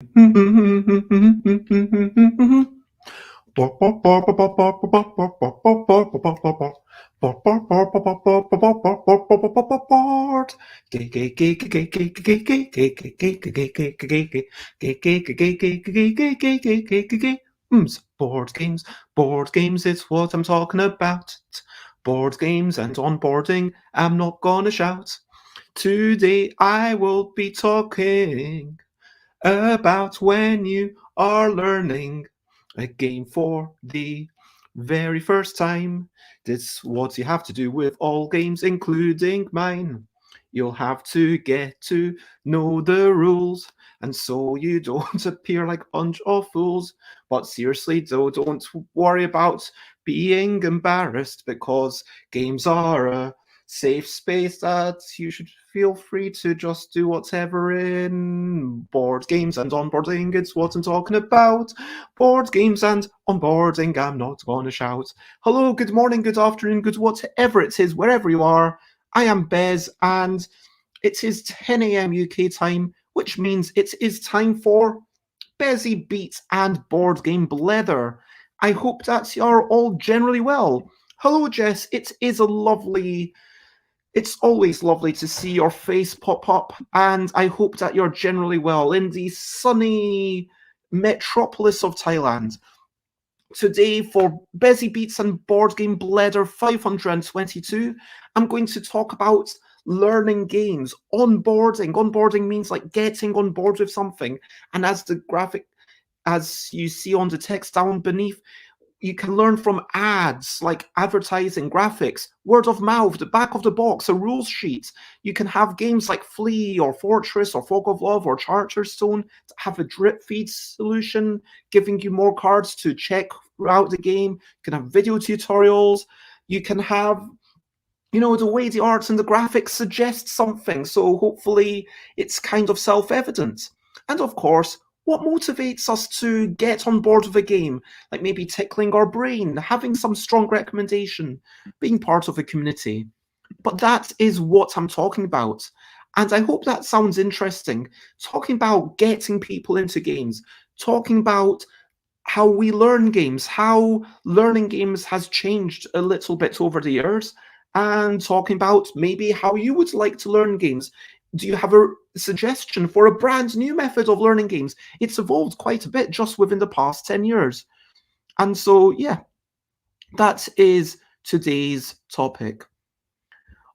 Board games, it's what I'm talking about. Board games and onboarding, I'm not gonna shout. Today I will be talking about when you are learning a game for the very first time. That's what you have to do with all games, including mine. You'll have to get to know the rules, and so you don't appear like a bunch of fools. But seriously, though, don't worry about being embarrassed because games are a safe space that you should feel free to just do whatever in. Board games and onboarding, it's what I'm talking about. Board games and onboarding, I'm not gonna shout. Hello, good morning, good afternoon, good whatever it is, wherever you are. I am Bez, and it is 10 a.m. UK time, which means it is time for Bezzy Beats and Board Game Blether. I hope that you're all generally well. Hello, Jess. It's always lovely to see your face pop up, and I hope that you're generally well in the sunny metropolis of Thailand. Today, for Busy Beats and Board Game Bladder 522, I'm going to talk about learning games, onboarding. Onboarding means like getting on board with something. And as you see on the text down beneath, you can learn from ads like advertising, graphics, word of mouth, the back of the box, a rules sheet. You can have games like Flea or Fortress or Fog of Love or Charterstone that have a drip feed solution, giving you more cards to check throughout the game. You can have video tutorials. You can have the way the arts and the graphics suggest something. So hopefully it's kind of self-evident. And of course, what motivates us to get on board with a game, like maybe tickling our brain, having some strong recommendation, being part of a community. But that is what I'm talking about. And I hope that sounds interesting. Talking about getting people into games, talking about how we learn games, how learning games has changed a little bit over the years, and talking about maybe how you would like to learn games. Do you have a suggestion for a brand new method of learning games? It's evolved quite a bit just within the past 10 years. And so, yeah, that is today's topic.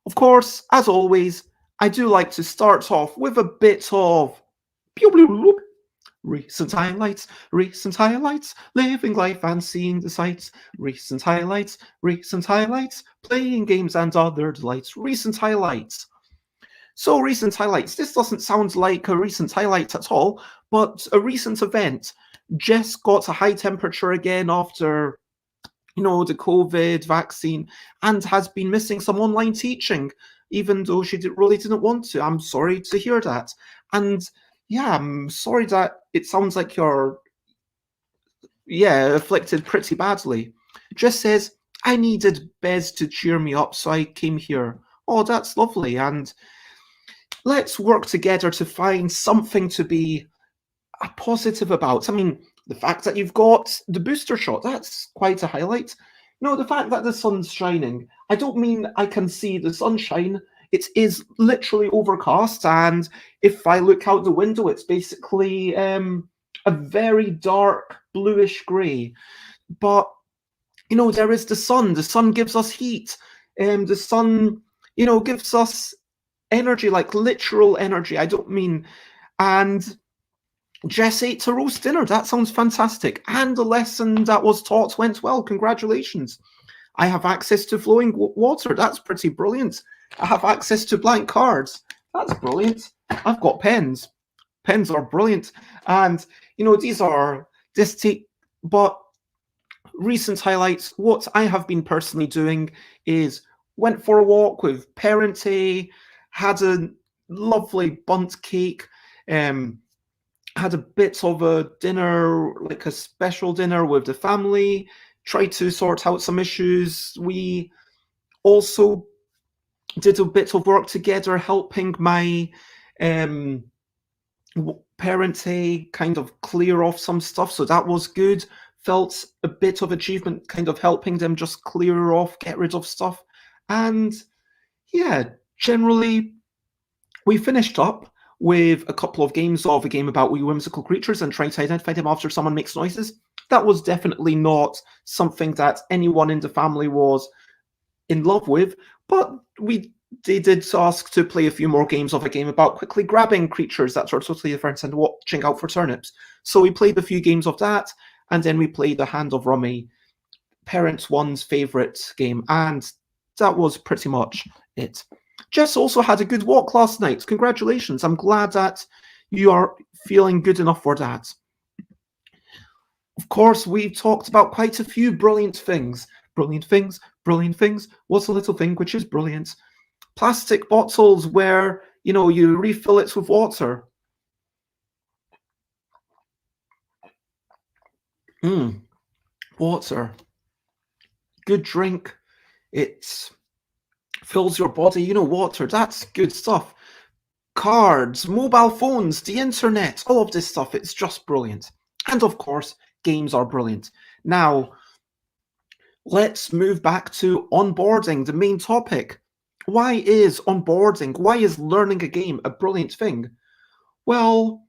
Of course, as always, I do like to start off with a bit of recent highlights, living life and seeing the sights. Recent highlights, playing games and other delights. Recent highlights. So, recent highlights. This doesn't sound like a recent highlight at all, but a recent event. Jess got a high temperature again after, the COVID vaccine and has been missing some online teaching, even though she really didn't want to. I'm sorry to hear that. And yeah, I'm sorry that it sounds like you're, afflicted pretty badly. Just says, I needed Bez to cheer me up, so I came here. Oh, that's lovely. And let's work together to find something to be positive about. I mean, the fact that you've got the booster shot, that's quite a highlight. No, the fact that the sun's shining, I don't mean I can see the sunshine. It is literally overcast, and if I look out the window, it's basically a very dark bluish grey. But, there is the sun. The sun gives us heat. The sun, gives us energy, like literal energy. I don't mean. And Jess ate a roast dinner. That sounds fantastic. And the lesson that was taught went well. Congratulations. I have access to flowing water. That's pretty brilliant. I have access to blank cards. That's brilliant. I've got pens. Pens are brilliant. And, these are but recent highlights. What I have been personally doing is went for a walk with Parent A, had a lovely bundt cake, had a bit of a dinner, like a special dinner with the family, tried to sort out some issues. We also did a bit of work together helping my Parente kind of clear off some stuff, so that was good. Felt a bit of achievement kind of helping them just clear off, get rid of stuff. And yeah, generally, we finished up with a couple of games of a game about wee whimsical creatures and trying to identify them after someone makes noises. That was definitely not something that anyone in the family was in love with, but they did ask to play a few more games of a game about quickly grabbing creatures that are totally different and watching out for turnips. So we played a few games of that, and then we played the Hand of Rummy, Parents One's favourite game, and that was pretty much it. Jess also had a good walk last night. Congratulations. I'm glad that you are feeling good enough for that. Of course, we've talked about quite a few brilliant things. Brilliant things, brilliant things. What's a little thing which is brilliant? Plastic bottles where, you refill it with water. Water. Good drink. It fills your body. Water. That's good stuff. Cards, mobile phones, the internet, all of this stuff. It's just brilliant. And of course, games are brilliant. Now, let's move back to onboarding, the main topic. Why is onboarding, why is learning a game a brilliant thing? Well,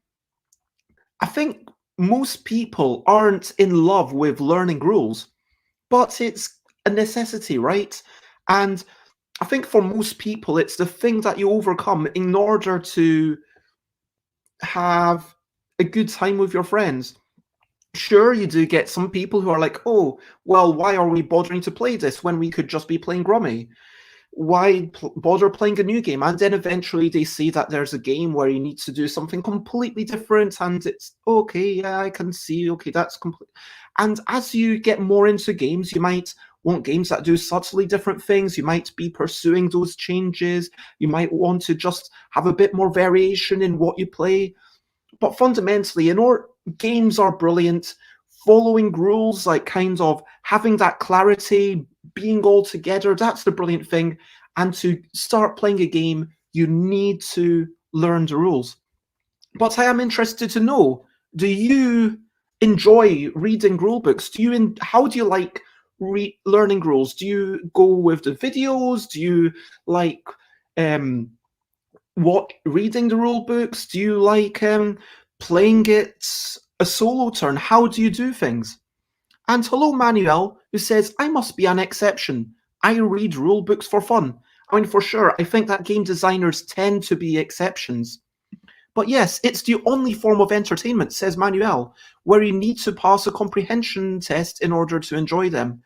I think most people aren't in love with learning rules, but it's a necessity, right? And I think for most people, it's the thing that you overcome in order to have a good time with your friends. Sure, you do get some people who are like, oh, well, why are we bothering to play this when we could just be playing Grommy? Why bother playing a new game? And then eventually they see that there's a game where you need to do something completely different, and it's okay, yeah, I can see, okay, that's complete. And as you get more into games, you might want games that do subtly different things. You might be pursuing those changes. You might want to just have a bit more variation in what you play. But fundamentally, games are brilliant. Following rules, like kind of having that clarity, being all together, that's the brilliant thing. And to start playing a game, you need to learn the rules. But I am interested to know, do you enjoy reading rule books? How do you like learning rules? Do you go with the videos? Do you like reading the rule books? Do you like playing it a solo turn? How do you do things? And hello, Manuel, who says, I must be an exception. I read rule books for fun. I mean, for sure, I think that game designers tend to be exceptions. But yes, it's the only form of entertainment, says Manuel, where you need to pass a comprehension test in order to enjoy them.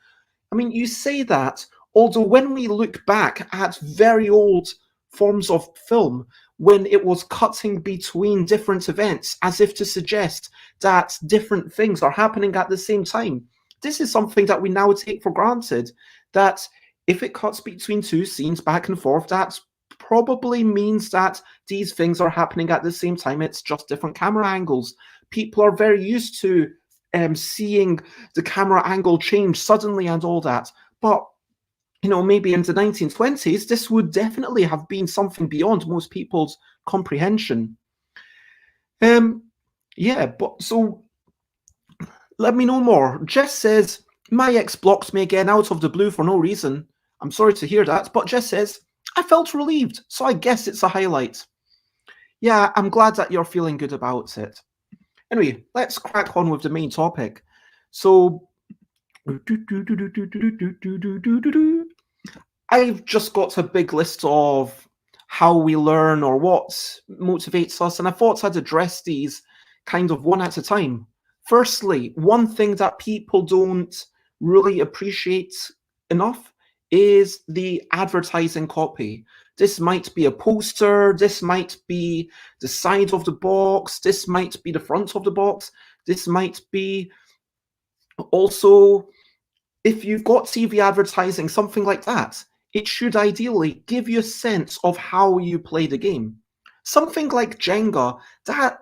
I mean, you say that, although when we look back at very old forms of film, when it was cutting between different events as if to suggest that different things are happening at the same time. This is something that we now take for granted, that if it cuts between two scenes back and forth, that probably means that these things are happening at the same time. It's just different camera angles. People are very used to seeing the camera angle change suddenly and all that. But maybe in the 1920s, this would definitely have been something beyond most people's comprehension. Yeah, but so let me know more. Jess says, my ex blocked me again out of the blue for no reason. I'm sorry to hear that, but Jess says, I felt relieved, so I guess it's a highlight. Yeah, I'm glad that you're feeling good about it. Anyway, let's crack on with the main topic. So, I've just got a big list of how we learn or what motivates us, and I thought I'd address these kind of one at a time. Firstly, one thing that people don't really appreciate enough is the advertising copy. This might be a poster, this might be the side of the box, this might be the front of the box, this might be also, if you've got TV advertising, something like that, it should ideally give you a sense of how you play the game. Something like Jenga, that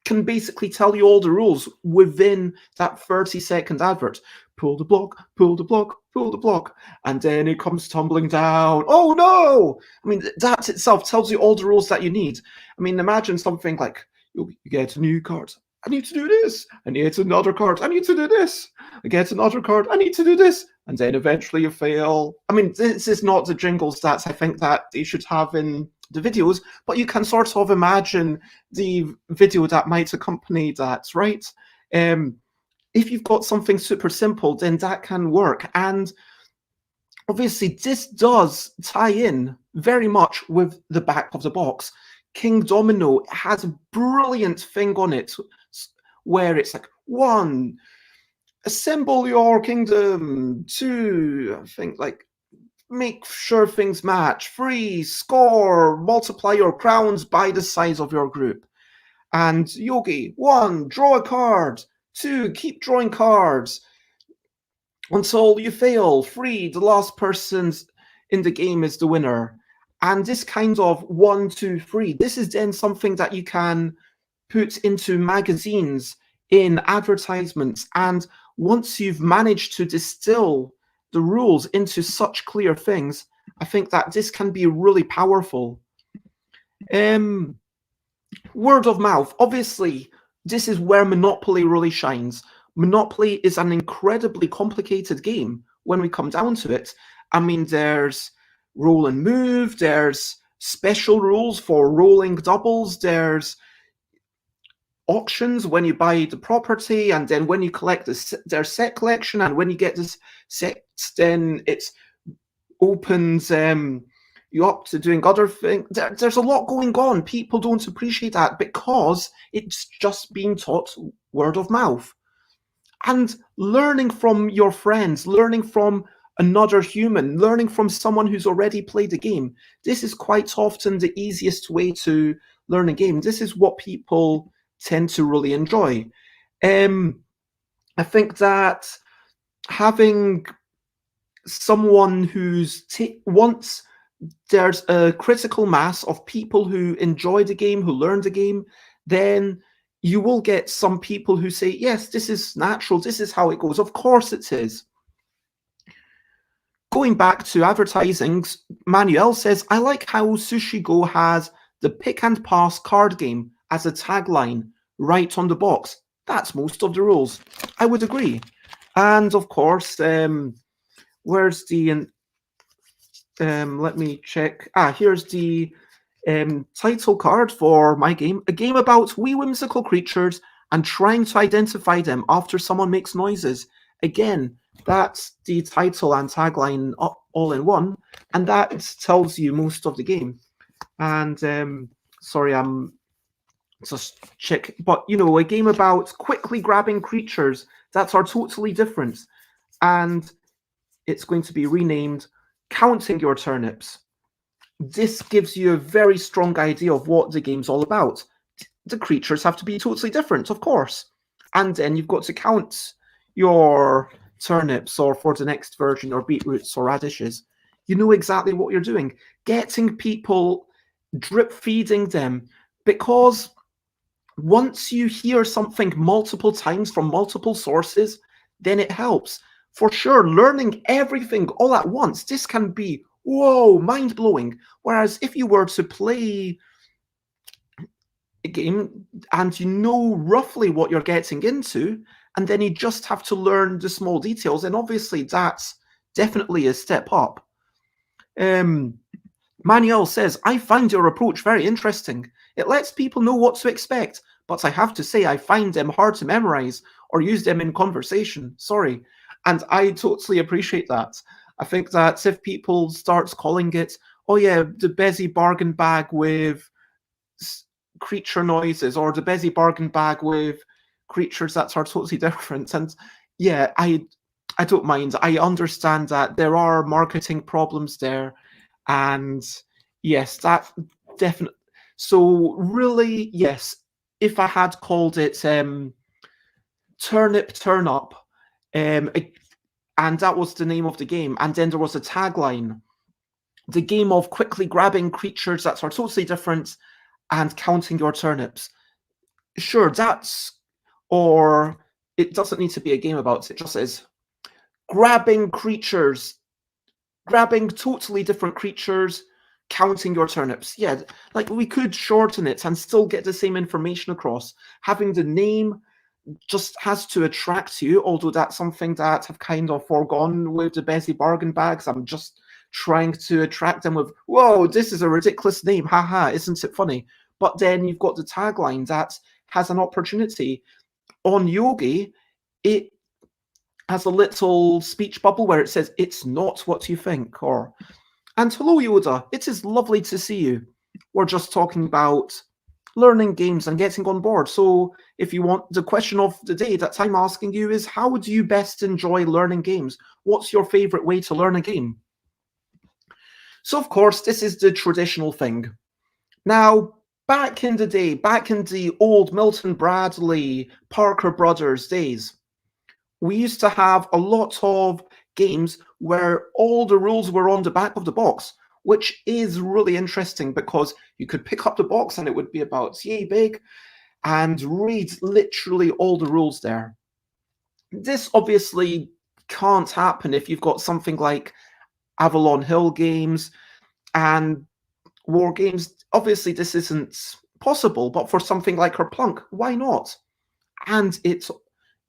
can basically tell you all the rules within that 30-second advert. Pull the block, pull the block, pull the block, and then it comes tumbling down. Oh no! I mean, that itself tells you all the rules that you need. I mean, imagine something like You get a new card. I need to do this. I need another card. I need to do this. I get another card. I need to do this. And then eventually you fail. I mean, this is not the jingle stats I think that they should have in the videos, but you can sort of imagine the video that might accompany that, right? If you've got something super simple, then that can work. And obviously, this does tie in very much with the back of the box. Kingdomino has a brilliant thing on it where it's like, 1, assemble your kingdom. 2, I think, like, make sure things match. 3, score, multiply your crowns by the size of your group. And Yogi, 1, draw a card. 2, keep drawing cards until you fail. 3, the last person in the game is the winner. And this kind of 1, 2, 3, this is then something that you can put into magazines, in advertisements. And once you've managed to distill the rules into such clear things, I think that this can be really powerful. Word of mouth. Obviously, this is where Monopoly really shines. Monopoly is an incredibly complicated game when we come down to it. I mean, there's roll and move, there's special rules for rolling doubles, there's auctions when you buy the property, and then when you collect their set collection, and when you get this set, then it opens you up to doing other things. There's a lot going on. People don't appreciate that because it's just being taught word of mouth. And learning from your friends, learning from another human, learning from someone who's already played the game, this is quite often the easiest way to learn a game. This is what people tend to really enjoy. I think that having someone who's once there's a critical mass of people who enjoy the game, who learn the game, then you will get some people who say, yes, this is natural, this is how it goes. Of course it is. Going back to advertising, Manuel says, I like how Sushi Go has the pick and pass card game as a tagline right on the box. That's most of the rules. I would agree. And of course, where's the... let me check. Here's the title card for my game. A game about wee whimsical creatures and trying to identify them after someone makes noises. Again, that's the title and tagline all in one, and that tells you most of the game. And sorry, I'm just check. But you know, a game about quickly grabbing creatures that are totally different, and it's going to be renamed Counting Your Turnips. This gives you a very strong idea of what the game's all about. The creatures have to be totally different, of course. And then you've got to count your turnips, or for the next version, or beetroots or radishes. You know exactly what you're doing. Getting people, drip feeding them, because once you hear something multiple times from multiple sources, then it helps. For sure, learning everything all at once, this can be, whoa, mind-blowing. Whereas if you were to play a game and you know roughly what you're getting into, and then you just have to learn the small details, and obviously that's definitely a step up. Manuel says, I find your approach very interesting. It lets people know what to expect, but I have to say I find them hard to memorize or use them in conversation. Sorry. And I totally appreciate that. I think that if people start calling it, oh yeah, the Bezier bargain bag with creature noises, or the Bezier bargain bag with creatures that are totally different, and yeah, I don't mind. I understand that there are marketing problems there, and yes, that definitely. So really, yes, if I had called it Turnip Turn Up, and that was the name of the game, and then there was a tagline, the game of quickly grabbing creatures that are totally different and counting your turnips. Sure, that's, or it doesn't need to be a game about it. It just says grabbing creatures, grabbing totally different creatures, counting your turnips. Yeah, like we could shorten it and still get the same information across. Having the name just has to attract you, although that's something that I've kind of foregone with the Bezy bargain bags. I'm just trying to attract them with, whoa, this is a ridiculous name, haha, isn't it funny? But then you've got the tagline that has an opportunity. On Yogi, it has a little speech bubble where it says, it's not what you think, or, and hello Yoda, it is lovely to see you. We're just talking about learning games and getting on board. So if you want, the question of the day that I'm asking you is, how do you best enjoy learning games? What's your favorite way to learn a game? So of course, this is the traditional thing. Now, back in the day, back in the old Milton Bradley, Parker Brothers days, we used to have a lot of games where all the rules were on the back of the box, which is really interesting because you could pick up the box and it would be about yay big and read literally all the rules there. This obviously can't happen if you've got something like Avalon Hill games and War Games. Obviously, this isn't possible, but for something like Kerplunk, why not? And it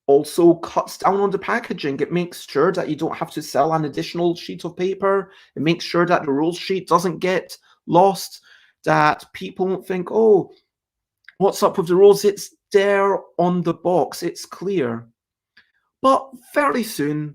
also cuts down on the packaging. It makes sure that you don't have to sell an additional sheet of paper. It makes sure that the rules sheet doesn't get lost, that people won't think, oh, what's up with the rules? It's there on the box. It's clear. But fairly soon,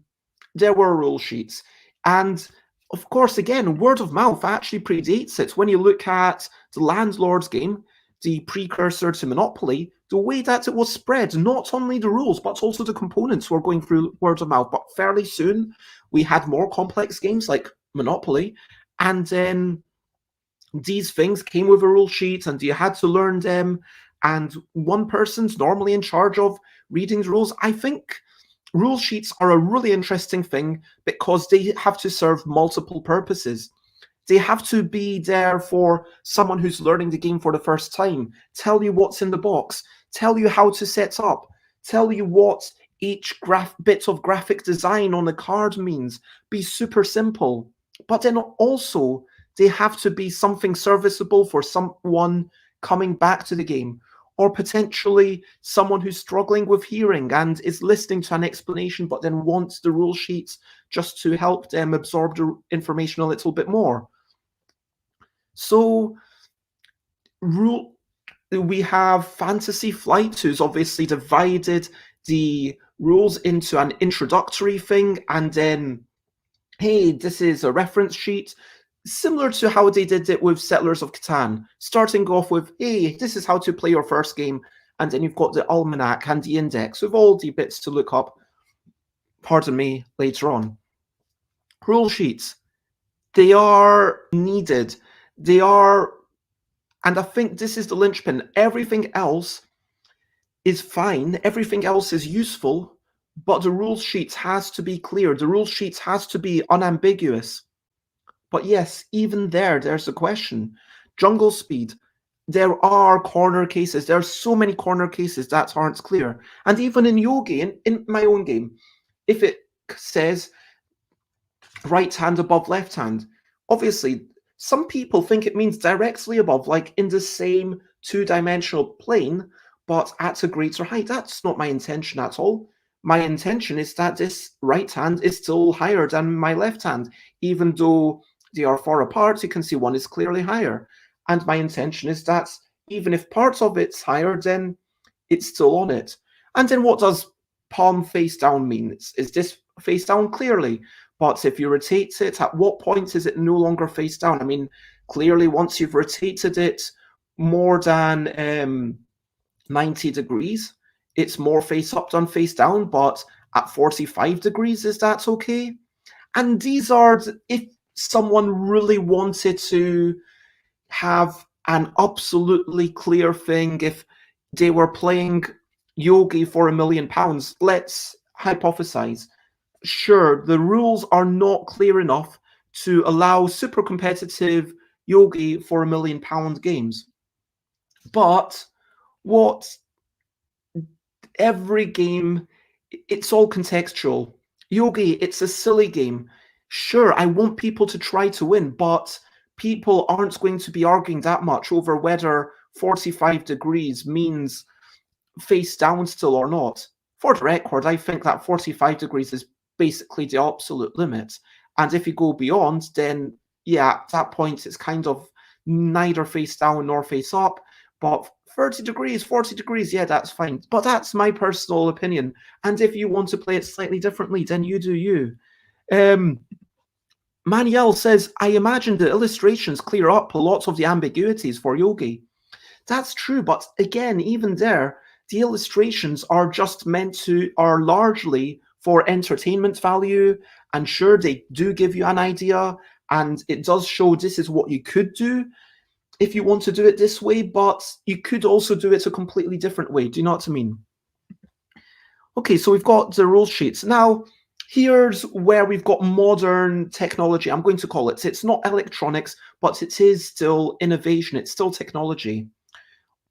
there were rule sheets. And of course, again, word of mouth actually predates it. When you look at the Landlord's game, the precursor to Monopoly, the way that it was spread, not only the rules, but also the components were going through word of mouth. But fairly soon, we had more complex games like Monopoly. And then these things came with a rule sheet and you had to learn them. And one person's normally in charge of reading the rules. I think rule sheets are a really interesting thing because they have to serve multiple purposes. They have to be there for someone who's learning the game for the first time, tell you what's in the box, tell you how to set up, tell you what each bit of graphic design on the card means, be super simple. But then also, they have to be something serviceable for someone coming back to the game, or potentially someone who's struggling with hearing and is listening to an explanation but then wants the rule sheets just to help them absorb the information a little bit more. So we have Fantasy Flight, who's obviously divided the rules into an introductory thing and then, hey, this is a reference sheet, similar to how they did it with Settlers of Catan, starting off with, hey, this is how to play your first game, and then you've got the almanac and the index with all the bits to look up, pardon me, later on. Rule sheets, they are needed. They are, and I think this is the linchpin. Everything else is fine. Everything else is useful, but the rule sheet has to be clear. The rule sheet has to be unambiguous. But yes, even there's a question. Jungle Speed, there are corner cases. There are so many corner cases that aren't clear. And even in Yogi, in my own game, if it says right hand above left hand, obviously some people think it means directly above, like in the same two-dimensional plane, but at a greater height. That's not my intention at all. My intention is that this right hand is still higher than my left hand, even though they are far apart. You can see one is clearly higher. And my intention is that even if parts of it's higher, then it's still on it. And then what does palm face down mean? Is this face down? Clearly. But if you rotate it, at what point is it no longer face down? I mean, clearly once you've rotated it more than 90 degrees, it's more face up than face down, but at 45 degrees, is that okay? And these are, if someone really wanted to have an absolutely clear thing, if they were playing Yogi for £1 million, let's hypothesize. Sure, the rules are not clear enough to allow super competitive Yogi for £1 million games. But what every game, it's all contextual. Yogi, it's a silly game. Sure, I want people to try to win, but people aren't going to be arguing that much over whether 45 degrees means face down still or not. For the record, I think that 45 degrees is basically the absolute limit. And if you go beyond, then yeah, at that point it's kind of neither face down nor face up. But 30 degrees, 40 degrees, yeah, that's fine. But that's my personal opinion. And if you want to play it slightly differently, then you do you. Manuel says, I imagine the illustrations clear up a lot of the ambiguities for Yogi. That's true, but again, even there, the illustrations are largely for entertainment value, and sure, they do give you an idea, and it does show this is what you could do if you want to do it this way, but you could also do it a completely different way. Do you know what I mean? Okay, so we've got the rule sheets. Now, here's where we've got modern technology, I'm going to call it. It's not electronics, but it is still innovation. It's still technology.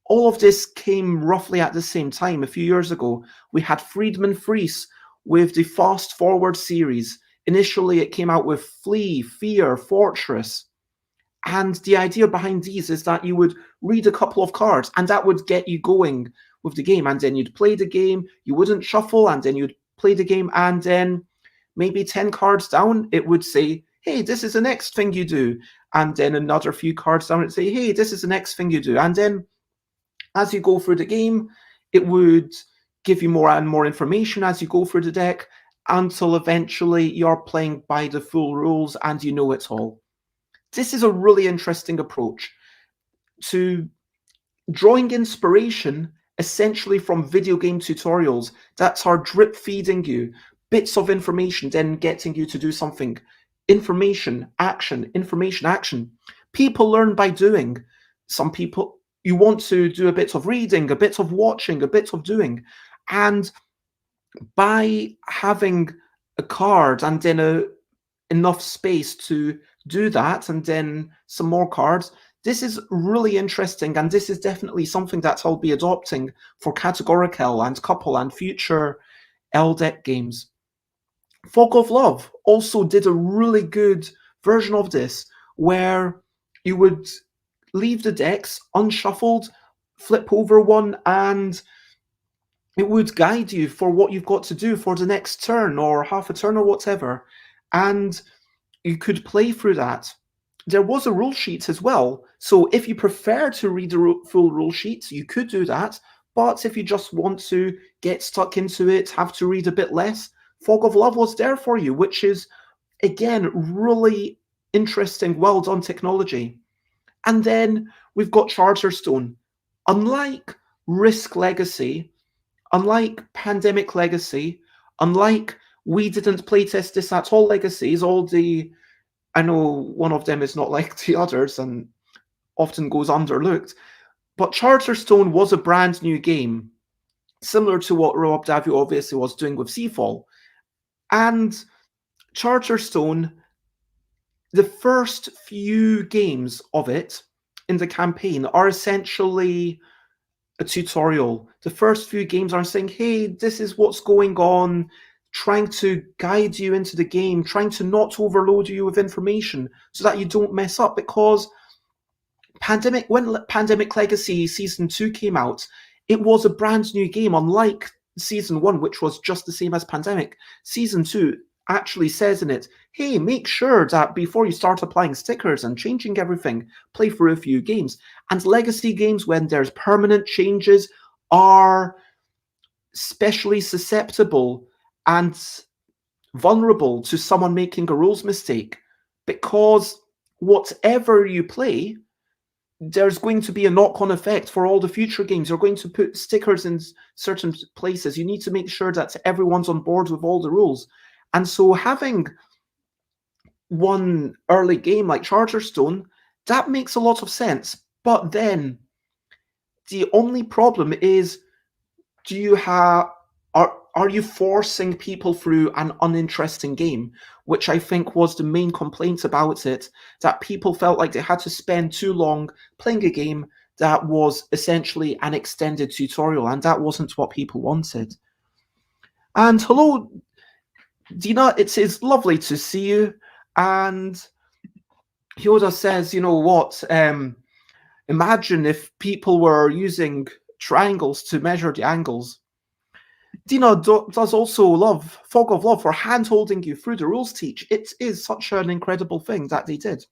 All of this came roughly at the same time. A few years ago, we had Friedman Freeze with the Fast Forward series. Initially, it came out with Flee, Fear, Fortress. And the idea behind these is that you would read a couple of cards and that would get you going with the game. And then you'd play the game, you wouldn't shuffle, and then you'd play the game. And then maybe 10 cards down, it would say, hey, this is the next thing you do. And then another few cards down, it'd say, hey, this is the next thing you do. And then as you go through the game, it would give you more and more information as you go through the deck until eventually you're playing by the full rules and you know it all. This is a really interesting approach to drawing inspiration essentially from video game tutorials that are drip feeding you bits of information, then getting you to do something. Information, action, information, action. People learn by doing. Some people, you want to do a bit of reading, a bit of watching, a bit of doing. And by having a card and then enough space to do that, and then some more cards, this is really interesting, and this is definitely something that I'll be adopting for Categorical and Couple and future LDEC games. Fog of Love also did a really good version of this, where you would leave the decks unshuffled, flip over one, and it would guide you for what you've got to do for the next turn or half a turn or whatever. And you could play through that. There was a rule sheet as well. So if you prefer to read the full rule sheet, you could do that. But if you just want to get stuck into it, have to read a bit less, Fog of Love was there for you, which is, again, really interesting, well done technology. And then we've got Charterstone. Unlike Risk Legacy, unlike Pandemic Legacy, unlike We Didn't Playtest This At All Legacies, I know one of them is not like the others and often goes underlooked, but Charterstone was a brand new game, similar to what Rob Daviau obviously was doing with Seafall. And Charterstone, the first few games of it in the campaign are essentially a tutorial. The first few games are saying, hey, this is what's going on, trying to guide you into the game, trying to not overload you with information so that you don't mess up. Because when Pandemic Legacy Season 2 came out, it was a brand new game, unlike Season 1, which was just the same as Pandemic. Season 2 actually says in it, hey, make sure that before you start applying stickers and changing everything, play through a few games. And Legacy games, when there's permanent changes, are especially susceptible and vulnerable to someone making a rules mistake, because whatever you play, there's going to be a knock-on effect for all the future games. You're going to put stickers in certain places. You need to make sure that everyone's on board with all the rules. And so having one early game like Charterstone, that makes a lot of sense. But then the only problem is, are you forcing people through an uninteresting game? Which I think was the main complaint about it, that people felt like they had to spend too long playing a game that was essentially an extended tutorial, and that wasn't what people wanted. And hello, Dina, it is lovely to see you. And Yoda says, you know what? Imagine if people were using triangles to measure the angles. Dina does also love Fog of Love for hand holding you through the rules teach. It is such an incredible thing that they did.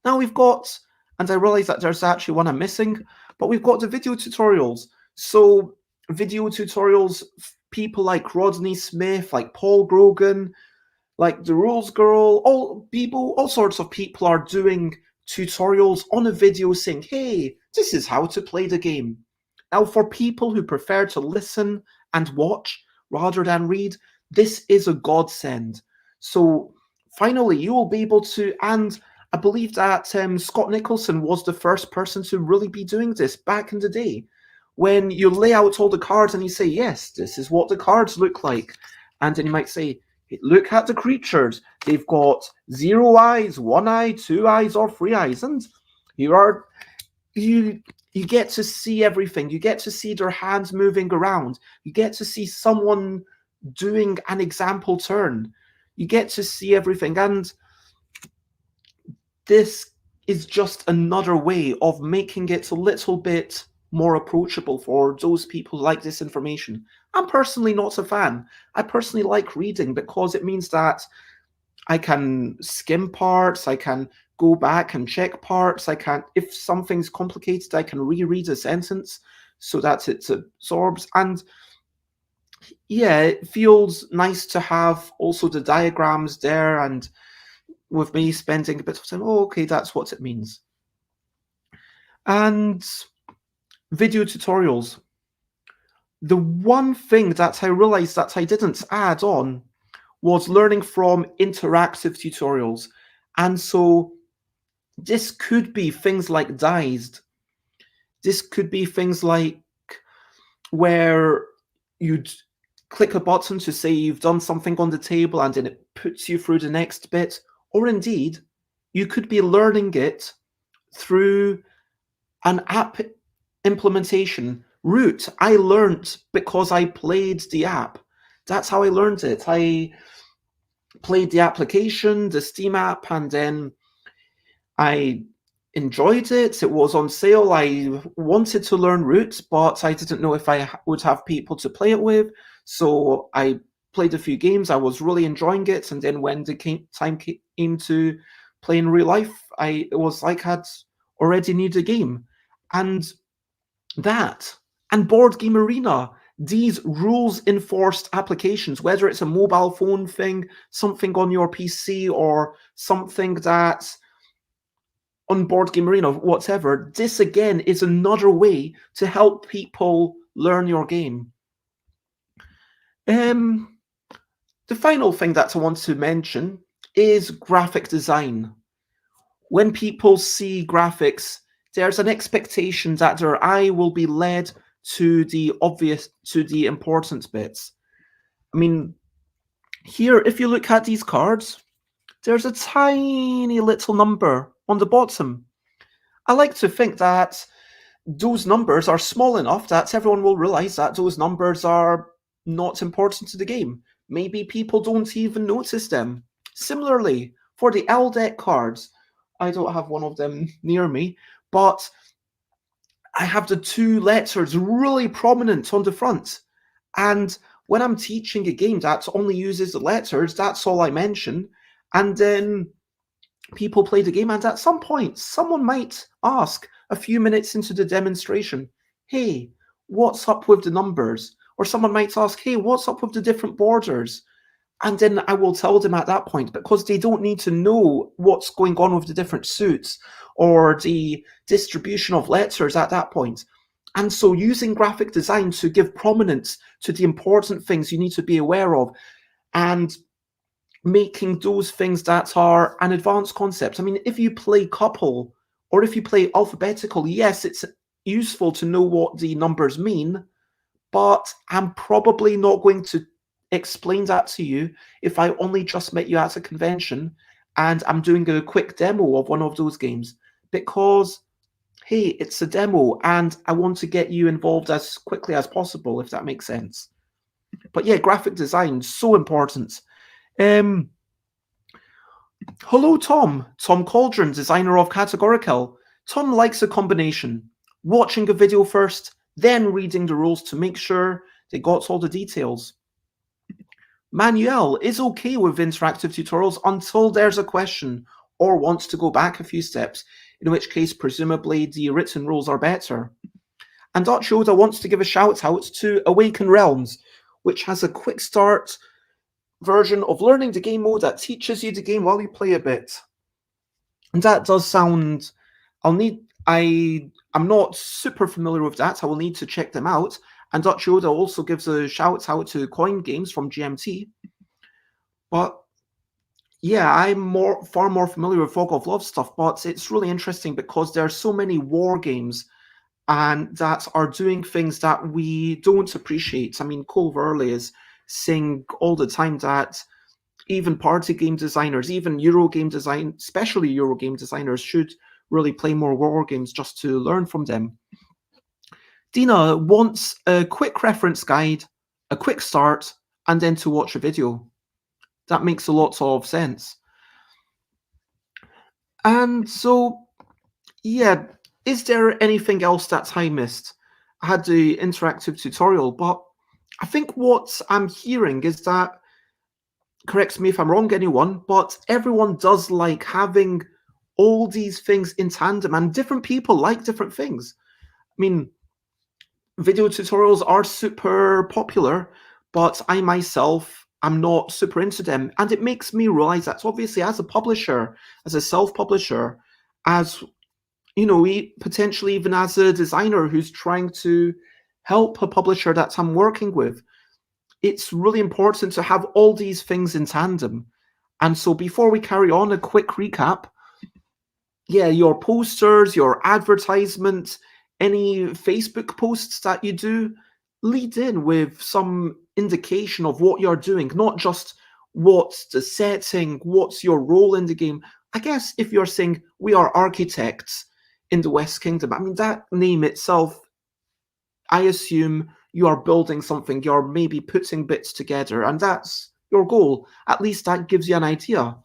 Now we've got, and I realize that there's actually one I'm missing, but we've got the video tutorials. So video tutorials, people like Rodney Smith, like Paul Grogan, like the Rules Girl, all sorts of people are doing tutorials on a video saying, hey, this is how to play the game. Now, for people who prefer to listen and watch rather than read, this is a godsend. So finally, you will be able to, and I believe that Scott Nicholson was the first person to really be doing this back in the day. When you lay out all the cards and you say, yes, this is what the cards look like. And then you might say, look at the creatures. They've got 0 eyes, 1 eye, 2 eyes, or 3 eyes. And you get to see everything. You get to see their hands moving around. You get to see someone doing an example turn. You get to see everything. And this is just another way of making it a little bit more approachable for those people who like this information. I'm personally not a fan. I personally like reading because it means that I can skim parts, I can go back and check parts, if something's complicated, I can reread a sentence so that it absorbs. And yeah, it feels nice to have also the diagrams there, and with me spending a bit of time, okay, that's what it means. And video tutorials. The one thing that I realized that I didn't add on was learning from interactive tutorials. And so this could be things like Dized. This could be things like where you'd click a button to say you've done something on the table and then it puts you through the next bit. Or indeed, you could be learning it through an app implementation. Root, I learned because I played the app. That's how I learned it. I played the application, the Steam app, and then I enjoyed it. It was on sale. I wanted to learn Root, but I didn't know if I would have people to play it with. So I played a few games. I was really enjoying it. And then when the time came to play in real life, it was like I'd already knew the game. And that, and Board Game Arena, these rules-enforced applications, whether it's a mobile phone thing, something on your PC, or something that's on Board Game Arena, whatever, this again is another way to help people learn your game. The final thing that I want to mention is graphic design. When people see graphics, there's an expectation that their eye will be led to the obvious, to the important bits. I mean, here, if you look at these cards, there's a tiny little number on the bottom. I like to think that those numbers are small enough that everyone will realize that those numbers are not important to the game. Maybe people don't even notice them. Similarly, for the L deck cards, I don't have one of them near me, but I have the 2 letters really prominent on the front. And when I'm teaching a game that only uses the letters, that's all I mention. And then people play the game, and at some point, someone might ask a few minutes into the demonstration, hey, what's up with the numbers? Or someone might ask, hey, what's up with the different borders? And then I will tell them at that point, because they don't need to know what's going on with the different suits or the distribution of letters at that point. And so using graphic design to give prominence to the important things you need to be aware of, and making those things that are an advanced concept. I mean, if you play couple or if you play alphabetical, yes, it's useful to know what the numbers mean, but I'm probably not going to explain that to you if I only just met you at a convention and I'm doing a quick demo of one of those games, because, hey, it's a demo and I want to get you involved as quickly as possible, if that makes sense. But yeah, graphic design, so important. Hello, Tom. Tom Cauldron, designer of Categorical. Tom likes a combination. Watching a video first, then reading the rules to make sure they got all the details. Manuel is okay with interactive tutorials until there's a question or wants to go back a few steps, in which case presumably the written rules are better. And Dutch Yoda wants to give a shout out to Awaken Realms, which has a quick start version of learning the game mode that teaches you the game while you play a bit. And that does sound. I'm not super familiar with that. I will need to check them out. And Dutch Yoda also gives a shout out to Coin Games from GMT. But yeah, I'm far more familiar with Fog of Love stuff, but it's really interesting because there are so many war games and that are doing things that we don't appreciate. I mean, Cole Verley is saying all the time that even party game designers, even Euro game design, especially Euro game designers, should really play more war games just to learn from them. Dina wants a quick reference guide, a quick start, and then to watch a video. That makes a lot of sense. And so, yeah, is there anything else that I missed? I had the interactive tutorial, but I think what I'm hearing is that, correct me if I'm wrong, anyone, but everyone does like having all these things in tandem, and different people like different things. I mean, video tutorials are super popular, but I myself am not super into them. And it makes me realize that obviously as a publisher, as a self-publisher, as potentially even as a designer who's trying to help a publisher that I'm working with, it's really important to have all these things in tandem. And so before we carry on, a quick recap. Yeah, your posters, your advertisements, any Facebook posts that you do, lead in with some indication of what you're doing, not just what's the setting, what's your role in the game. I guess if you're saying we are architects in the West Kingdom, I mean, that name itself, I assume you are building something, you're maybe putting bits together, and that's your goal. At least that gives you an idea.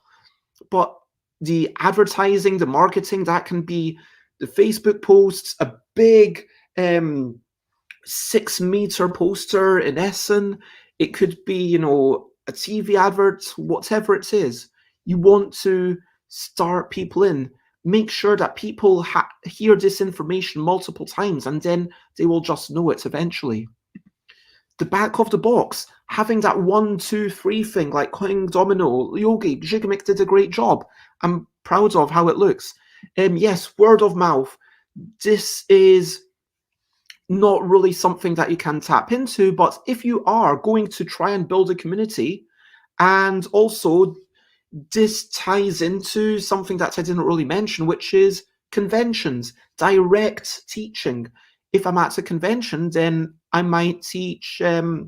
But the advertising, the marketing, that can be the Facebook posts, a big 6-meter poster in Essen. It could be, a TV advert, whatever it is. You want to start people in. Make sure that people hear this information multiple times, and then they will just know it eventually. The back of the box, having that 1, 2, 3 thing, like Coin Domino, Yogi, Gigamic did a great job. I'm proud of how it looks. Yes, word of mouth. This is not really something that you can tap into, but if you are going to try and build a community, and also this ties into something that I didn't really mention, which is conventions, direct teaching. If I'm at a convention, then I might teach a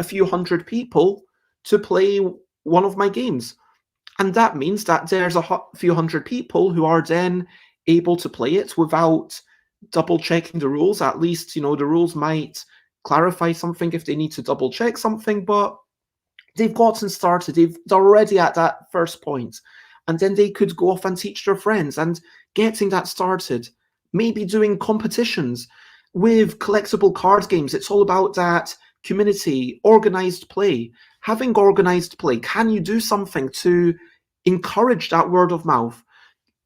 few hundred people to play one of my games. And that means that there's a few hundred people who are then able to play it without double checking the rules. At least, the rules might clarify something if they need to double check something, but they've gotten started. They're already at that first point. And then they could go off and teach their friends, and getting that started. Maybe doing competitions with collectible card games. It's all about that community, organized play. Having organized play, can you do something to encourage that word of mouth?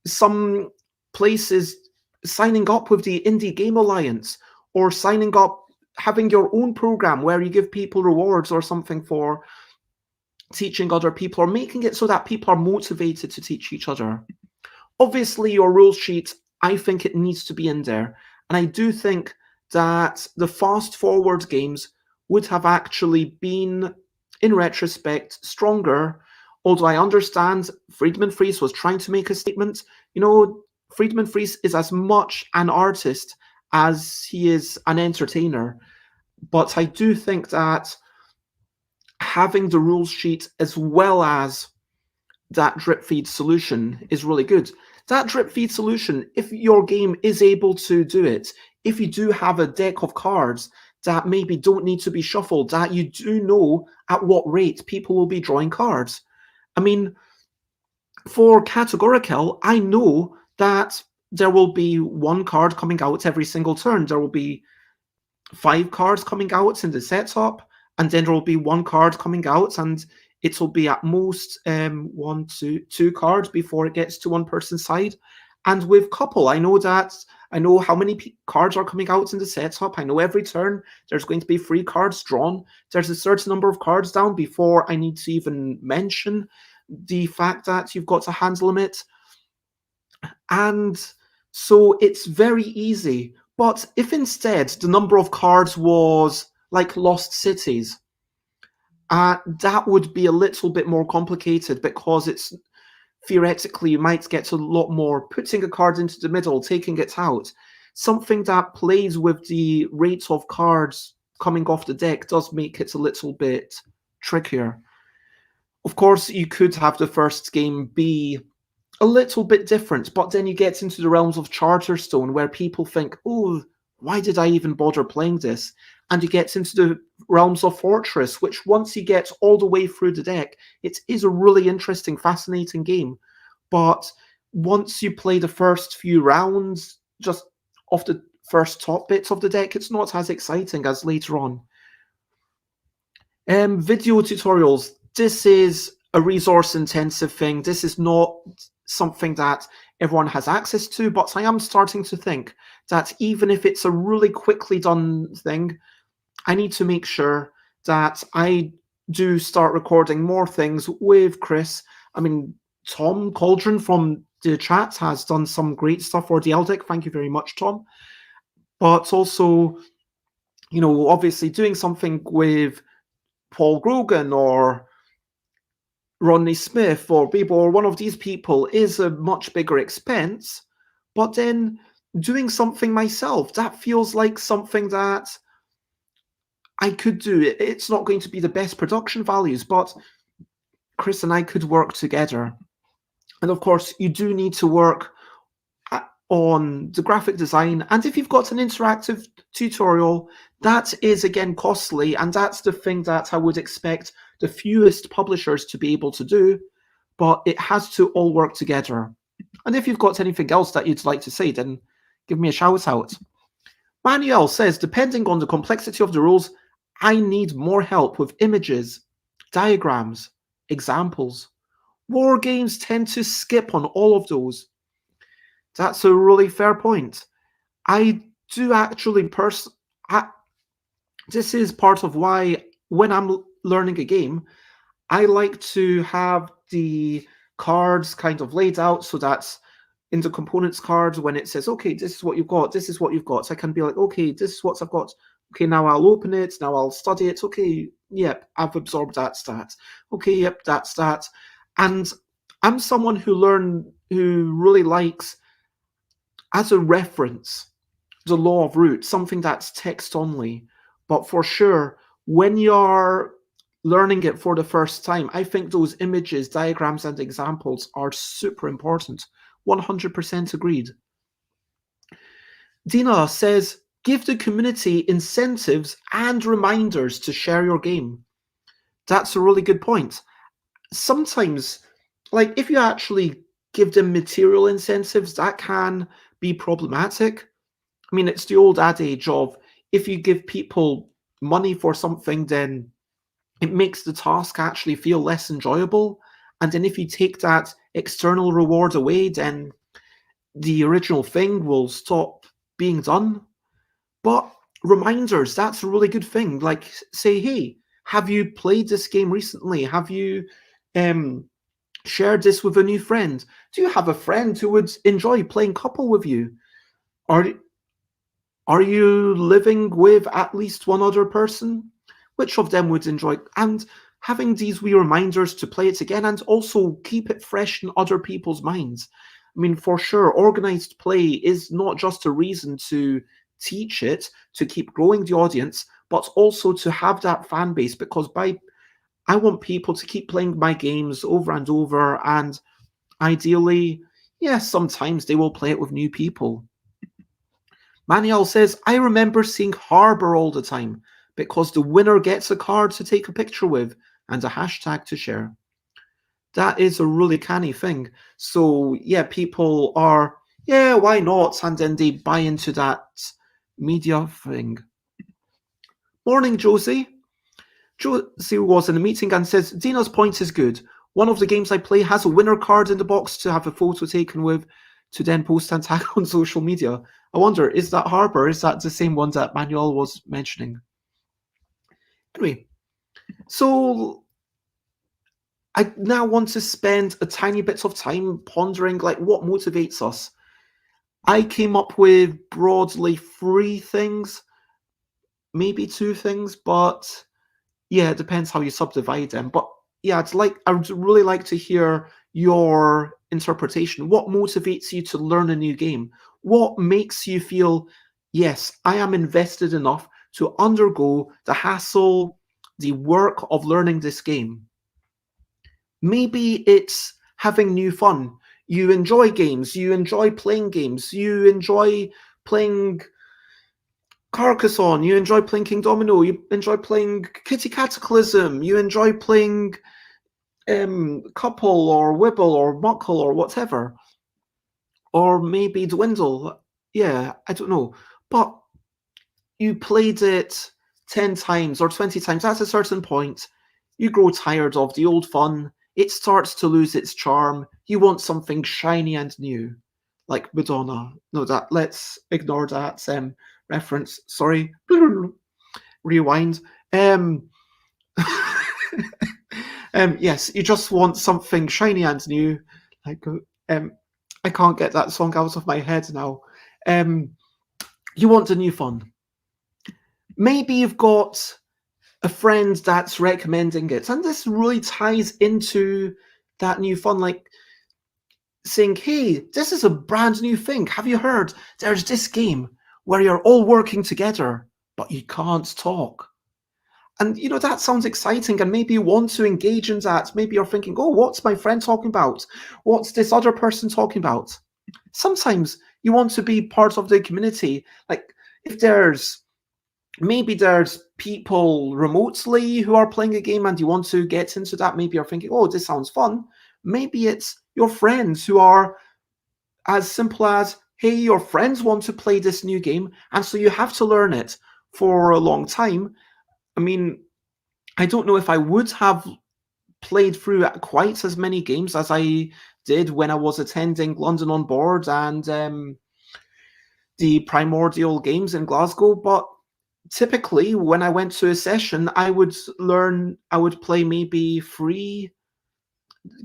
Some places signing up with the Indie Game Alliance, or signing up, having your own program where you give people rewards or something for teaching other people, or making it so that people are motivated to teach each other. Obviously, your rule sheet, I think it needs to be in there. And I do think that the fast forward games would have actually been, in retrospect, stronger. Although I understand Friedman Fries was trying to make a statement. Friedman Fries is as much an artist as he is an entertainer. But I do think that having the rules sheet as well as that drip feed solution is really good. That drip feed solution, if your game is able to do it, if you do have a deck of cards that maybe don't need to be shuffled, that you do know at what rate people will be drawing cards. I mean, For Categorical, I know that there will be one card coming out every single turn. There will be 5 cards coming out in the setup, and then there will be one card coming out, and it will be at most two cards before it gets to one person's side. And with Couple, I know how many cards are coming out in the setup. I know every turn there's going to be 3 cards drawn. There's a certain number of cards down before I need to even mention the fact that you've got a hand limit. And so it's very easy. But if instead the number of cards was like Lost Cities, that would be a little bit more complicated, because it's theoretically you might get a lot more putting a card into the middle, taking it out. Something that plays with the rate of cards coming off the deck does make it a little bit trickier. Of course, you could have the first game be a little bit different, but then you get into the realms of Charterstone, where people think, oh, why did I even bother playing this? And you get into the realms of Fortress, which once you get all the way through the deck, it is a really interesting, fascinating game. But once you play the first few rounds, just off the first top bits of the deck, it's not as exciting as later on. Video tutorials. This is a resource-intensive thing. This is not something that everyone has access to, but I am starting to think that even if it's a really quickly done thing, I need to make sure that I do start recording more things with Chris. I mean, Tom Cauldron from the chat has done some great stuff for the deck. Thank you very much, Tom. But also, obviously doing something with Paul Grogan or Rodney Smith or Bebo or one of these people is a much bigger expense. But then doing something myself, that feels like something that I could do. It's not going to be the best production values, but Chris and I could work together. And of course, you do need to work on the graphic design. And if you've got an interactive tutorial, that is again costly. And that's the thing that I would expect the fewest publishers to be able to do. But it has to all work together. And if you've got anything else that you'd like to say, then give me a shout out. Manuel says, depending on the complexity of the rules, I need more help with images, diagrams, examples. War games tend to skip on all of those. That's a really fair point. I do actually this is part of why when I'm learning a game, I like to have the cards kind of laid out so that in the components cards, when it says, okay, this is what you've got, this is what you've got, so I can be like, okay, this is what I've got. Okay, now I'll open it, now I'll study it. Okay, yep, I've absorbed that stat. Okay, yep, that's that. And I'm someone who really likes, as a reference, the law of root, something that's text only. But for sure, when you're learning it for the first time, I think those images, diagrams, and examples are super important. 100% agreed. Dina says, give the community incentives and reminders to share your game. That's a really good point. Sometimes, like if you actually give them material incentives, that can be problematic. I mean, it's the old adage of if you give people money for something, then it makes the task actually feel less enjoyable. And then if you take that external reward away, then the original thing will stop being done. But reminders, that's a really good thing. Like, say, hey, have you played this game recently? Have you shared this with a new friend? Do you have a friend who would enjoy playing couple with you? Are you living with at least one other person? Which of them would enjoy? And having these wee reminders to play it again and also keep it fresh in other people's minds. I mean, for sure, organized play is not just a reason to teach it, to keep growing the audience, but also to have that fan base, because I want people to keep playing my games over and over, and ideally, yes, sometimes they will play it with new people. Manuel says, I remember seeing Harbor all the time because the winner gets a card to take a picture with and a hashtag to share. That is a really canny thing. So yeah, people are, yeah, why not? And then they buy into that media thing. Morning, Josie. Josie was in a meeting and says, Dina's point is good. One of the games I play has a winner card in the box to have a photo taken with to then post and tag on social media. I wonder, is that Harbour? Is that the same one that Manuel was mentioning? Anyway, so I now want to spend a tiny bit of time pondering like what motivates us. I came up with broadly 3 things, maybe 2 things, but yeah, it depends how you subdivide them. But yeah, I would really like to hear your interpretation. What motivates you to learn a new game? What makes you feel, yes, I am invested enough to undergo the hassle, the work of learning this game? Maybe it's having new fun. You enjoy games, you enjoy playing games, you enjoy playing Carcassonne, you enjoy playing King Domino, you enjoy playing Kitty Cataclysm, you enjoy playing Couple or Wibble or Muckle or whatever. Or maybe Dwindle. Yeah, I don't know. But you played it 10 times or 20 times. At a certain point, you grow tired of the old fun. It starts to lose its charm. You want something shiny and new, like Madonna. No, that let's ignore that reference. Sorry, rewind. Yes, you just want something shiny and new. Like, I can't get that song out of my head now. You want a new fun. Maybe you've got a friend that's recommending it, and this really ties into that new fun, like saying, hey, this is a brand new thing. Have you heard? There's this game where you're all working together, but you can't talk. And, that sounds exciting, and maybe you want to engage in that. Maybe you're thinking, oh, what's my friend talking about? What's this other person talking about? Sometimes you want to be part of the community. Like, if maybe there's people remotely who are playing a game and you want to get into that. Maybe you're thinking, oh, this sounds fun. Maybe it's your friends who are as simple as, hey, your friends want to play this new game, and so you have to learn it for a long time. I mean, I don't know if I would have played through quite as many games as I did when I was attending London on Board and the Primordial Games in Glasgow, but typically when I went to a session, I would play maybe 3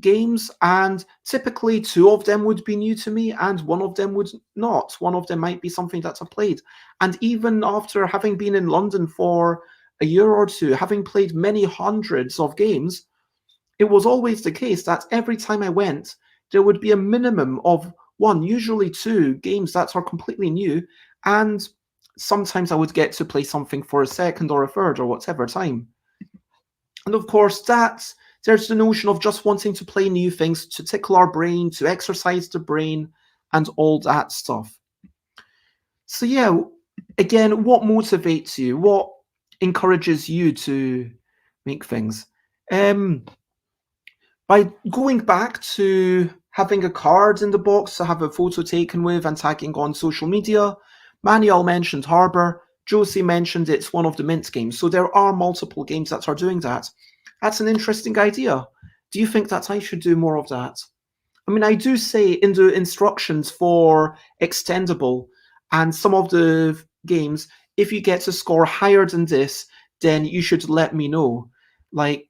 games, and typically 2 of them would be new to me and 1 of them would not. One of them might be something that I played. And even after having been in London for a year or 2, having played many hundreds of games, it was always the case that every time I went, there would be a minimum of 1, usually 2 games that are completely new, and sometimes I would get to play something for a second or a third or whatever time. And of course, there's the notion of just wanting to play new things to tickle our brain, to exercise the brain, and all that stuff. So yeah, again, what motivates you? What encourages you to make things? By going back to having a card in the box to have a photo taken with and tagging on social media, Manuel mentioned Harbour, Josie mentioned it's one of the Mint games, so there are multiple games that are doing that. That's an interesting idea. Do you think that I should do more of that? I mean, I do say in the instructions for Extendable and some of the games, if you get a score higher than this, then you should let me know. Like,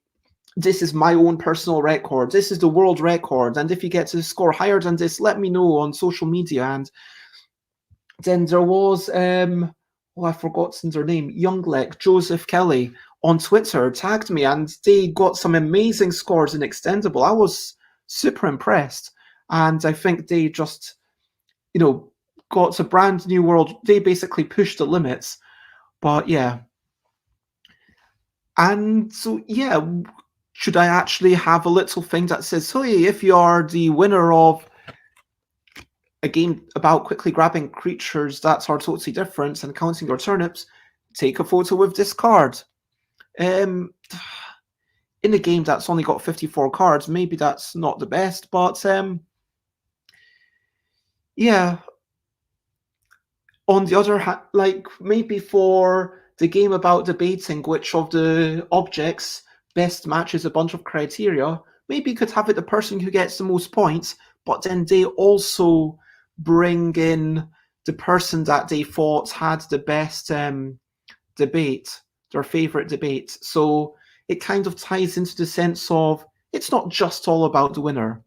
this is my own personal record. This is the world record. And if you get to score higher than this, let me know on social media. And then there was, I've forgotten their name, Younglek, Joseph Kelly on Twitter tagged me, and they got some amazing scores in Extendable. I was super impressed. And I think they just, got a brand new world. They basically pushed the limits. But yeah. And so, yeah, should I actually have a little thing that says, hey, if you are the winner of a game about quickly grabbing creatures that are totally different and counting your turnips, take a photo with this card. It in a game that's only got 54 cards, maybe that's not the best, but yeah. On the other hand, like maybe for the game about debating which of the objects best matches a bunch of criteria, maybe you could have it the person who gets the most points, but then they also bring in the person that they thought had the best debate, their favorite debate. So it kind of ties into the sense of it's not just all about the winner.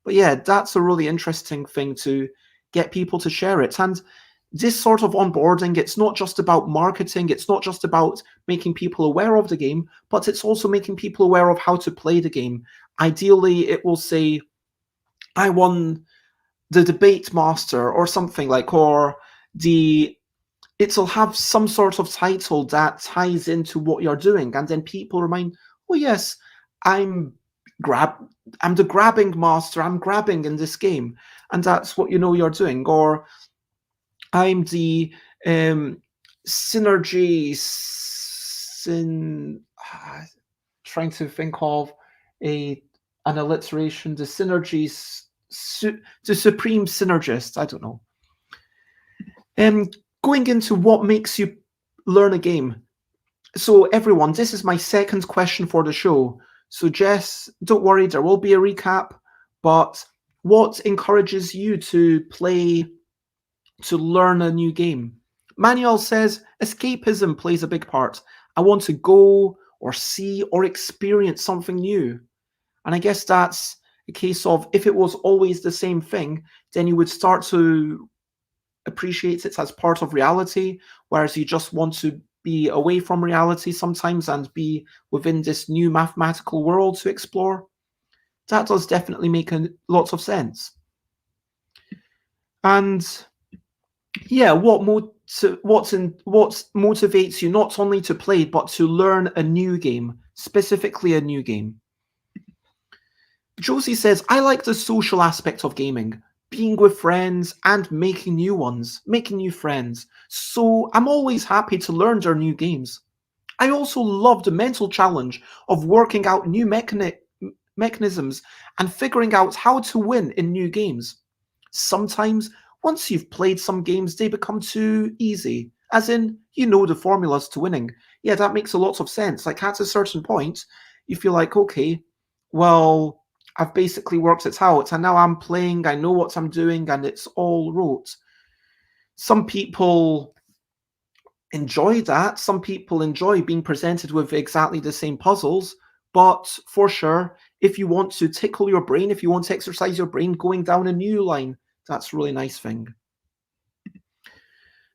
But yeah, that's a really interesting thing to get people to share it. And this sort of onboarding, it's not just about marketing, it's not just about making people aware of the game, but it's also making people aware of how to play the game. Ideally, it will say, I won the debate master or something like, or it'll have some sort of title that ties into what you're doing. And then people remind, oh yes, I'm the grabbing master, I'm grabbing in this game. And that's what you know you're doing. Or I'm the synergy trying to think of an alliteration. The synergy the supreme synergist. I don't know. Going into what makes you learn a game. So everyone, this is my second question for the show. So Jess, don't worry, there will be a recap. But what encourages you to play? To learn a new game? Manuel says escapism plays a big part. I want to go or see or experience something new. And I guess that's a case of if it was always the same thing, then you would start to appreciate it as part of reality, whereas you just want to be away from reality sometimes and be within this new mathematical world to explore. That does definitely make lots of sense. And yeah, what motivates you not only to play but to learn a new game, specifically a new game? Josie says, I like the social aspect of gaming, being with friends and making new ones, making new friends. So I'm always happy to learn their new games. I also love the mental challenge of working out new mechanisms and figuring out how to win in new games. Sometimes once you've played some games, they become too easy, as in, you know the formulas to winning. Yeah, that makes a lot of sense. Like, at a certain point, you feel like, okay, well, I've basically worked it out, and now I'm playing, I know what I'm doing, and it's all rote. Some people enjoy that. Some people enjoy being presented with exactly the same puzzles, but for sure, if you want to tickle your brain, if you want to exercise your brain, going down a new line, that's a really nice thing.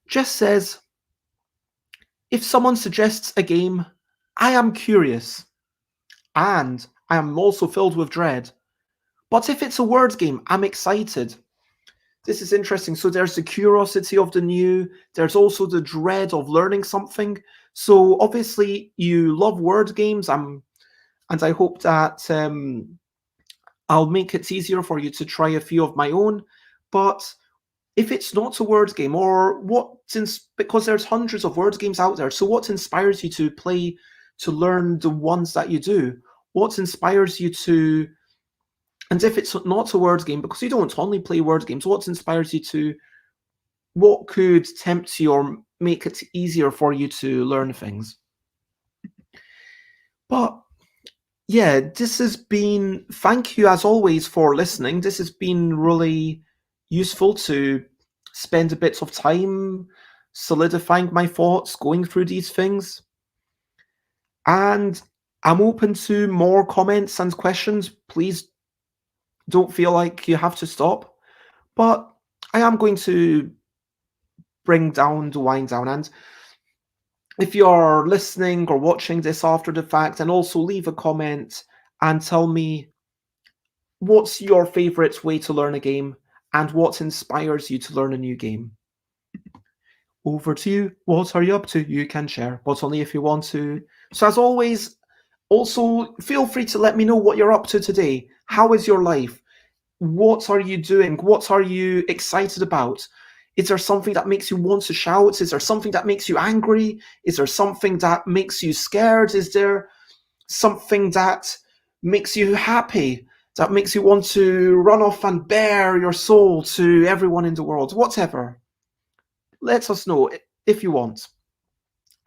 Jess says, if someone suggests a game, I am curious, and I am also filled with dread. But if it's a word game, I'm excited. This is interesting. So there's the curiosity of the new, there's also the dread of learning something. So obviously you love word games, and I hope that I'll make it easier for you to try a few of my own. But if it's not a word game, or because there's hundreds of word games out there, so what inspires you to play, to learn the ones that you do? What inspires you to, and if it's not a word game, because you don't only play word games, what inspires you to, what could tempt you or make it easier for you to learn things? But yeah, this has been, thank you as always for listening. This has been really useful to spend a bit of time solidifying my thoughts, going through these things. And I'm open to more comments and questions. Please don't feel like you have to stop. But I am going to bring down the wind down. And if you're listening or watching this after the fact, and also leave a comment and tell me what's your favorite way to learn a game and what inspires you to learn a new game. Over to you. What are you up to? You can share, but only if you want to. So as always, also feel free to let me know what you're up to today. How is your life? What are you doing? What are you excited about? Is there something that makes you want to shout? Is there something that makes you angry? Is there something that makes you scared? Is there something that makes you happy, that makes you want to run off and bare your soul to everyone in the world, whatever. Let us know if you want.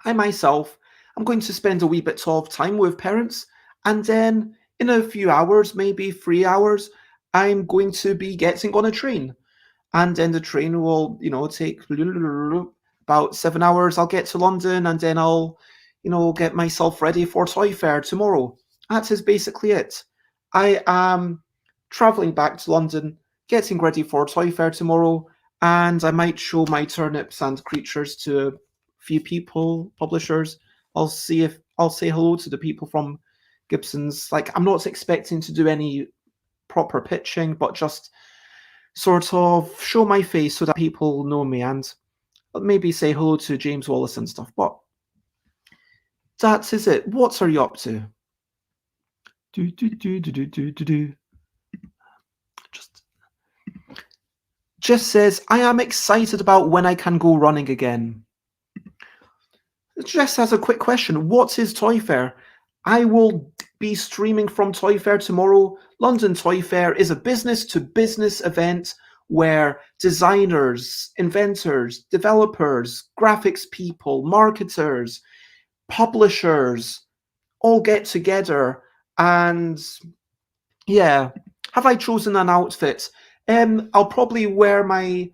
I myself, I'm going to spend a wee bit of time with parents, and then in a few hours, maybe 3 hours, I'm going to be getting on a train. And then the train will, take about 7 hours. I'll get to London, and then I'll, get myself ready for Toy Fair tomorrow. That is basically it. I am traveling back to London, getting ready for Toy Fair tomorrow, and I might show my turnips and creatures to a few people, publishers. I'll say hello to the people from Gibson's. Like, I'm not expecting to do any proper pitching, but just sort of show my face so that people know me, and maybe say hello to James Wallace and stuff. But that is it. What are you up to? Just says, I am excited about when I can go running again. Jess has a quick question. What is Toy Fair? I will be streaming from Toy Fair tomorrow. London Toy Fair is a business-to-business event where designers, inventors, developers, graphics people, marketers, publishers all get together. And yeah, have I chosen an outfit? I'll probably wear my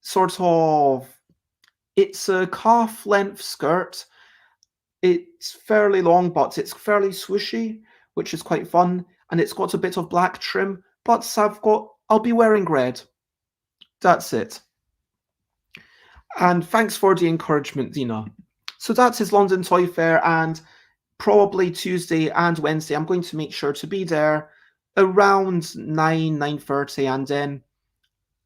sort of, it's a calf length skirt. It's fairly long, but it's fairly swooshy, which is quite fun. And it's got a bit of black trim, but I'll be wearing red. That's it. And thanks for the encouragement, Dina. So that is London Toy Fair, and probably Tuesday and Wednesday, I'm going to make sure to be there around 9:30, and then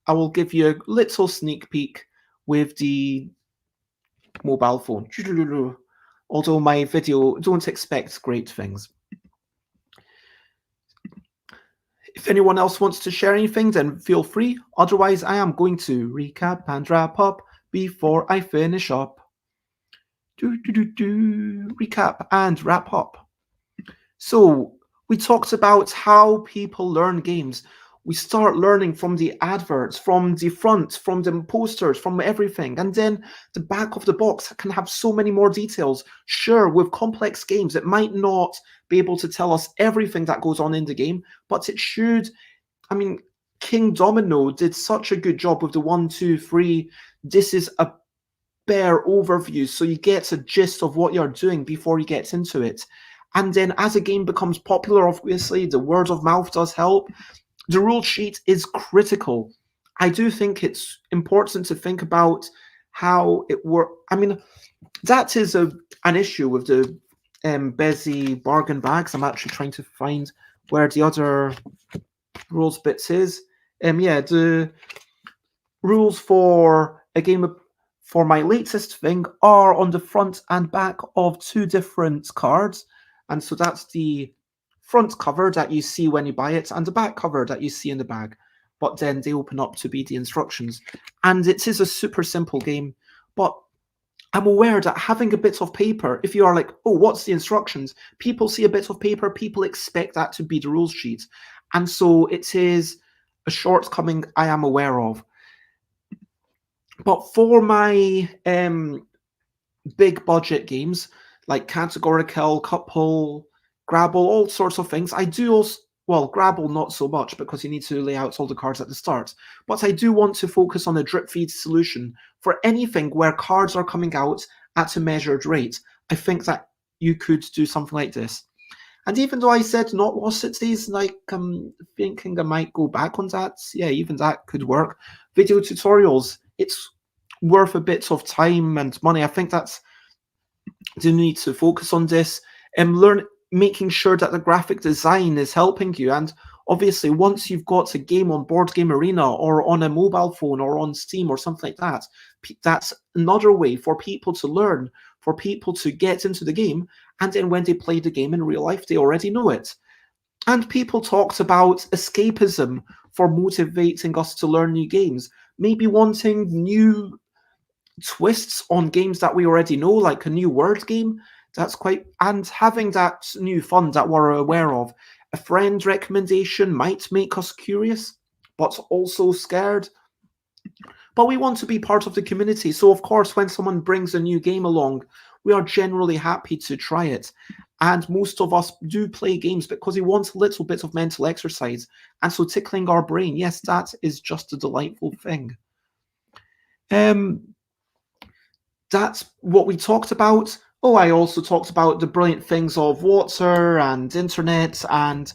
I will give you a little sneak peek with the mobile phone. Although my video, don't expect great things. If anyone else wants to share anything, then feel free. Otherwise, I am going to recap and wrap up before I finish up. Recap and wrap up. So, we talked about how people learn games. We start learning from the adverts, from the front, from the posters, from everything. And then the back of the box can have so many more details. Sure, with complex games, it might not be able to tell us everything that goes on in the game, but it should. I mean, King Domino did such a good job with the 1, 2, 3. This is a bare overview, so you get a gist of what you're doing before you get into it. And then as a game becomes popular, obviously, the word of mouth does help. The rule sheet is critical. I do think it's important to think about how it works. I mean, that is an issue with the Bezi bargain bags. I'm actually trying to find where the other rules bits is. Yeah, the rules for a game for my latest thing are on the front and back of 2 different cards. And so that's the front cover that you see when you buy it and the back cover that you see in the bag. But then they open up to be the instructions. And it is a super simple game. But I'm aware that having a bit of paper, if you are like, oh, what's the instructions? People see a bit of paper, people expect that to be the rules sheet. And so it is a shortcoming I am aware of. But for my big budget games, like Categorical, Couple, Grabble, all sorts of things, I do also, well, Grabble not so much because you need to lay out all the cards at the start, but I do want to focus on a drip feed solution for anything where cards are coming out at a measured rate. I think that you could do something like this. And even though I said not Lost Cities, like I'm thinking I might go back on that. Yeah, even that could work. Video tutorials, it's worth a bit of time and money. I think that's the need to focus on this and making sure that the graphic design is helping you. And obviously, once you've got a game on Board Game Arena or on a mobile phone or on Steam or something like that, that's another way for people to learn, for people to get into the game. And then when they play the game in real life, they already know it. And people talked about escapism for motivating us to learn new games, maybe wanting new twists on games that we already know, like a new word game. That's quite, and having that new fund that we're aware of, a friend recommendation might make us curious, but also scared. But we want to be part of the community. So, of course, when someone brings a new game along, we are generally happy to try it. And most of us do play games because we want a little bit of mental exercise. And so, tickling our brain, yes, that is just a delightful thing. That's what we talked about. Oh, I also talked about the brilliant things of water and internet, and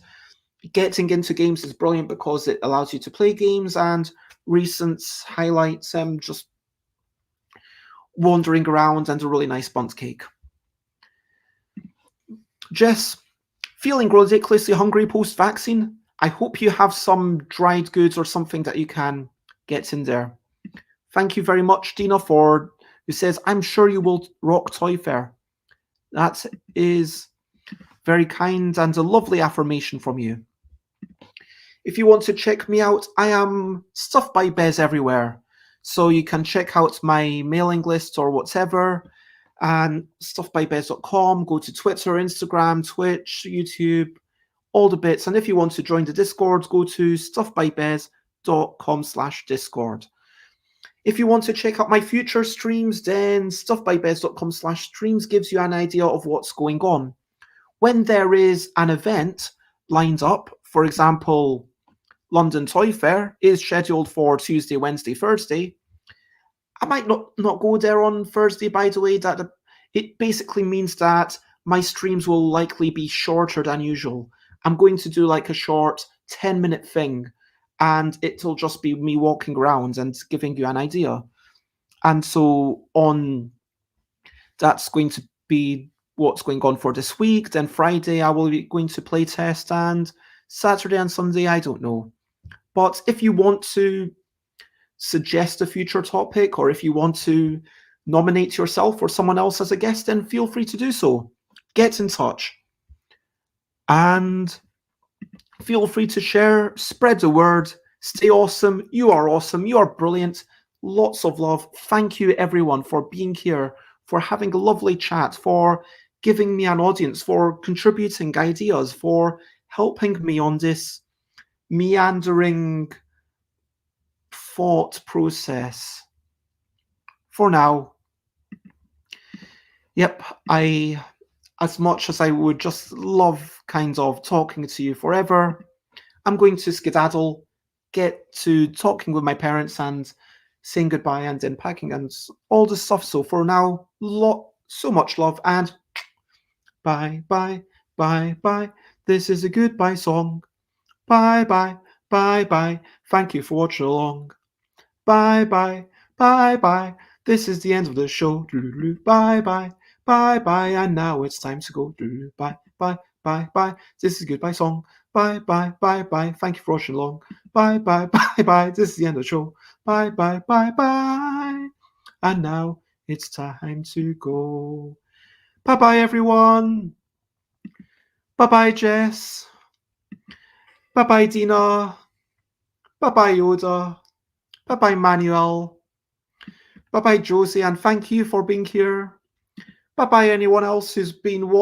getting into games is brilliant because it allows you to play games. And recent highlights, just wandering around and a really nice bundt cake. Jess, feeling ridiculously hungry post-vaccine? I hope you have some dried goods or something that you can get in there. Thank you very much, Dina, who says, I'm sure you will rock Toy Fair. That is very kind and a lovely affirmation from you. If you want to check me out, I am Stuff by Bez everywhere. So you can check out my mailing list or whatever, and stuffbybez.com. Go to Twitter, Instagram, Twitch, YouTube, all the bits. And if you want to join the Discord, go to stuffbybez.com/Discord. If you want to check out my future streams, then stuffbybez.com/streams gives you an idea of what's going on. When there is an event lined up, for example, London Toy Fair is scheduled for Tuesday, Wednesday, Thursday. I might not go there on Thursday, by the way. That it basically means that my streams will likely be shorter than usual. I'm going to do like a short 10-minute thing, and it'll just be me walking around and giving you an idea. And so that's going to be what's going on for this week. Then Friday, I will be going to play test, and Saturday and Sunday, I don't know. But if you want to suggest a future topic, or if you want to nominate yourself or someone else as a guest, then feel free to do so. Get in touch. And feel free to share, spread the word, stay awesome. You are awesome. You are brilliant. Lots of love. Thank you, everyone, for being here, for having a lovely chat, for giving me an audience, for contributing ideas, for helping me on this meandering thought process. For now, yep, as much as I would just love kind of talking to you forever, I'm going to skedaddle, get to talking with my parents and saying goodbye and then packing and all the stuff. So for now, so much love, and bye, bye, bye, bye. This is a goodbye song. Bye, bye, bye, bye. Thank you for watching along. Bye, bye, bye, bye. This is the end of the show. Bye, bye, bye, bye. And now it's time to go. Bye, bye, bye, bye. This is a goodbye song. Bye, bye, bye, bye. Thank you for watching along. Bye, bye, bye, bye. This is the end of the show. Bye, bye, bye, bye. And now it's time to go. Bye, bye, everyone. Bye, bye, Jess. Bye, bye, Dina. Bye, bye, Yoda. Bye-bye, Manuel. Bye-bye, Josie, and thank you for being here. Bye-bye, anyone else who's been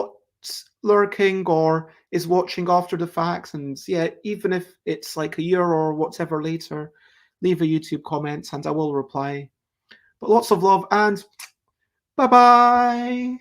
lurking or is watching after the fact. And yeah, even if it's like a year or whatever later, leave a YouTube comment and I will reply. But lots of love and bye-bye.